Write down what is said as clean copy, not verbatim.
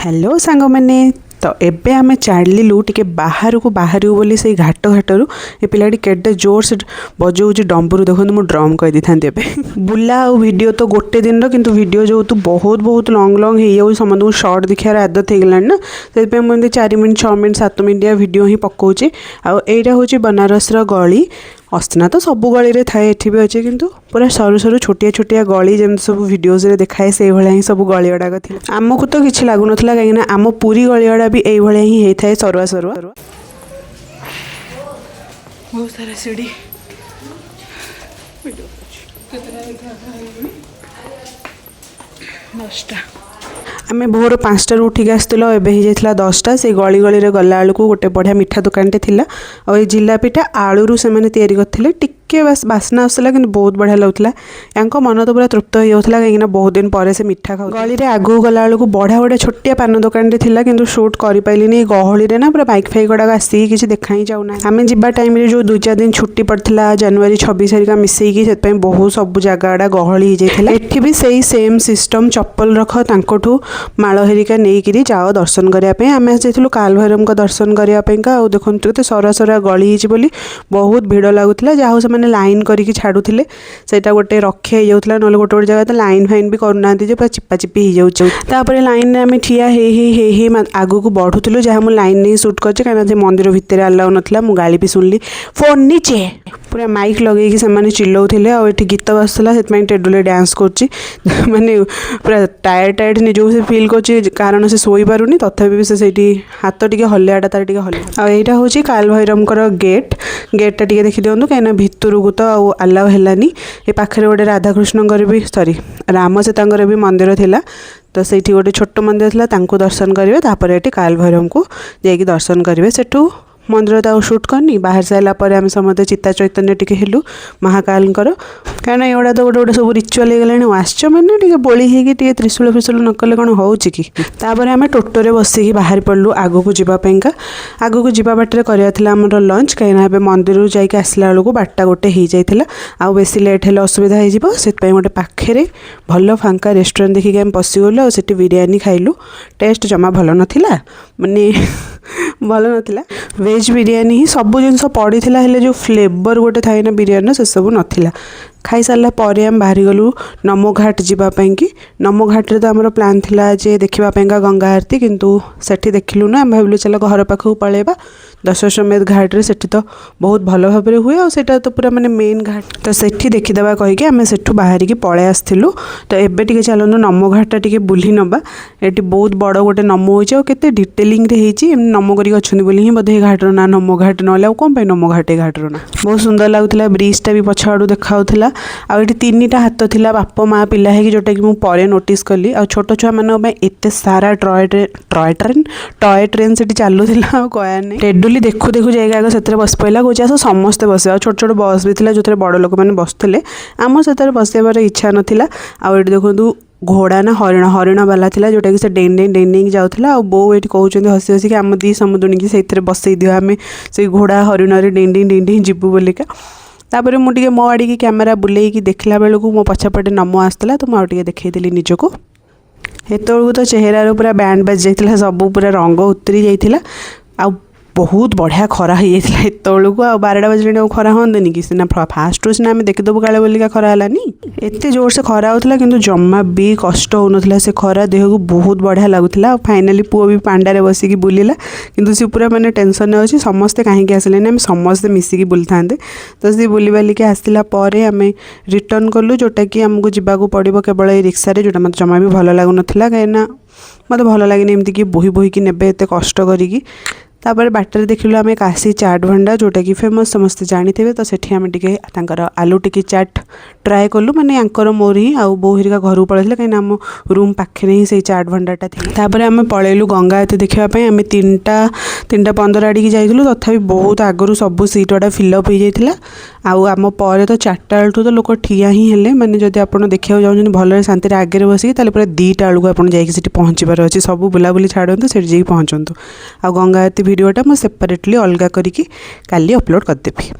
Hello सांग मैंने तो एबे आमे चलू टे बाहर को बाहर बोली से घाट घाटू ये पिलाटी केटे जोर से बजाऊँ डम्बरू देखो मुझे ड्रम कही था बुला और वीडियो तो गोटे दिन किंतु वीडियो जो तो बहुत लॉन्ग हो समस्त को शॉर्ट देखार आदत हो गलानी ना से मुझे 4 मिनट 6 मिनट 7 मिनट वीडियो ही पकाऊे आईटा हूँ बनारस गली अस्तना तो सब गली थाए एठी भी अच्छे किंतु पूरा सरू सरू छोटिया छोटिया गली जमी सब वीडियोज रे देखाए से ही सब गली गुड़ाक थी आमको तो किसी लगुन कहीं आम पूरी गली गुड़ा भी यही ही होता है सरुआ सरुआ बहुत सारा सीढ़ी 10टा आम भोर 5टार उठिक आसलु एवं 10टा से गली गली गला बेलू गोटे बढ़िया मिठा दुकानटे थिला और ये जिलापीटा आलू से करते टिके बास्ना आसला कि बहुत बढ़िया लगुला या मन तो पूरा तृप्त हो जाता कहीं बहुत दिन पर से मिठा खाऊ गली में आगू गला बेलू बढ़िया बढ़िया छोटिया पान दुकानटे थिला किंतु शूट कर पारे गहली ना पूरा बाइक फाइक गुड़ाक आसिक किसी देखा ही जाऊना आम जा टाइम जो 2-4 दिन छुट्टी पड़ता जनवरी 26 तारिख मिसेकी से बहुत सब जगह गुड़ा गहली हो जाता एठी भी सही सेम सिस्टम चप्पल रख तांकोठू माल हेरिका नहीं जाओ दर्शन करने आम जाइलु कालभैरव दर्शन करने देखो तो सरा सरा गली बोली बहुत भिड़ लगुला जहाँ से लाइन करके छाड़ुले से गोटे रखे हो जाता ना गोटे गोटे जगह तो लाइन फाइन भी करना पूरा चिपा चिपी हो जापर लाइन आम ठिया आगू को बढ़ुलु जहाँ मुझे लाइन नहीं सुट कर कहीं मंदिर भितर आलाउ नाला मुझे गाली भी शुणिली फोन नीचे पूरा माइक लगे से चिल्लाऊे और ये गीत बाजुला से टेडुले डांस कर माने पूरा टायर्ड टायर्ड निजो से फिल कर कारण से शोई पारुनी तथापि भी से हाथ टी हलियाटा तार टी हलिया आईटा हूँ कालभैरव गेट गेटा टी देखी दिखाँ कहीं भितर को तो आलाउ है ये पाखे गोटे राधाकृष्ण भी सॉरी राम सीता भी मंदिर थिला तो से गोटे छोट मंदिर था दर्शन करेंगे तापर ये कालभैरव को जाकि दर्शन करेंगे सेठू मंदिर तो शूट करनी बाहर सारापर आम समस्त चित्ता चैतन्य टी हेलु महाकाल कहीं एगुड़ा तो गोटे गोटे सब रिचुअल हो आसच मैंने बोली होगी त्रिशूल फिशूल न कले कौन हो कि आम टोटोरे बसिकी बाहर पड़लु आग को जावाईका आग को जा बाटर करार लंच कहीं मंदिर जाके आसला बेलू 12टा गोटे हो जाता आउ बेसी लेट है असुविधा हो गोटे पाखे भल फांका रेस्टोरेंट देखिए आम पशिगलु आठ बिरियानी खाइलु टेस्ट जमा भल नाला माने भल नाला वेज बिरियानी ही सब जिनस पड़ी जो फ्लेवर गोटे थाए ना बिरियानी से सब नाला खाई सारा पर आम बाहर गलु नमो घाट जावाई कि नमो घाट तो आम प्लान थिला जे देखापी गंगा आरती किंतु सेठी देखिलु ना भाविलु चल घर पाखक पलैबा दशाश्वमेध घाट रे सेठी तो बहुत भल भाव हुए और सेटा तो पूरा माने मेन घाट तो सेठी देखीदेवा कहीकि आम सेठू बाहर की पलै आसलु तो एबे टिके चलनु नमो घाटा टिके बुली नबा एटी बहुत बड़ गोटे नमो होइछ और केते डिटेलिंग रे हेची नमो करी अछनी बोली ही बधे घाटर ना नमो घाट नले आ कोन पे नमो घाटे घाटर ना बहुत सुंदर लागुतला ब्रिजटा भी पछाड़ू देखाउतला आ एटी 3टा हाथ थिला बाप माँ पिला है कि जोटा कि मु परे नोटिस कली आ छोट छुआ मान एते सारा टॉय ट्रेन से चलुला कहया नहीं टेडुली देखु देखु जाएगा आगे से बस पड़ा कौच आस समस्ते बस छोट छोट बस भी था जो बड़ लोक मैंने बसुले आम से बसबार इच्छा नाला आठ देखु घोड़ा ना हरिण हरिण वाला था जोटा कि डेन डेन डेन डेन जाऊला बो ये कहते हसी हसिक आम दी समुद्री से बसई दियो आम से घोड़ा हरिण डेन डेन डेन डेन जीवु बोलिका तापर मुझे मो आड़ की कैमेरा बुले देखला बेलू मो पछपटे नमो आसला तो मुझे देखईदेली निजको हेतु तो चेहरार पूरा बैंड बाज जाता सब पूरा रंग उतरी जाता आ बहुत बढ़िया खरा हो जाता एतलू आ 12टा बजे खरा हमें कि सीना फास्ट सीना आम देखीदेबू काले बोलिका खरा है एत जोर से खरा होता कि जमा भी कष्ट हो से खरा देह को बहुत बढ़िया लगुला फाइनाली पुओ भी पांडारे बसिकी बुलिला किंतु सी पूरा माने टेंशन अच्छे समस्ते कहीं आसिले आम समस्ते मिसिकी बुली था तो सी बुली बालिकी आसला आम रिटर्न कलु जोटा कि आमको जावाक पड़ो केवल ये रिक्सा जोटा मत जमा भी भल लगुना कहीं मत भल लगे एमती कि बोही बोहीकी ने एत कष्ट करी तापर बाटर देखिलु आम काशी चाट भंडा जोटा कि फेमस समस्ते जानी तो सेठी आम टिके आलू टिकी चाट ट्राए कलु माने यांकर मोर ही आउ बो हरिका घर पड़े कहीं आम रूम पाखे ही से चाट भंडाटा थी आम पलैलु गंगा आरती देखापी आम 3:15 आड़ की जाइलु तथापि बहुत आगु सब सीट गुड़ा फिलअप हो जाता आम पर तो 4टा बेलू तो लोक ठिया ही हेले माने जदि आपन देखा जाऊँ भल शांति आगे बसिकी पूरा 2टा बेलू आप जाकि पहुँचबार अच्छे सब बुलाबुली छाड़ू से जाकि पहुँचतु आ गंगा आरती वीडियोटा मुझे सेपरेटली अलग करके काली अपलोड करदेवी।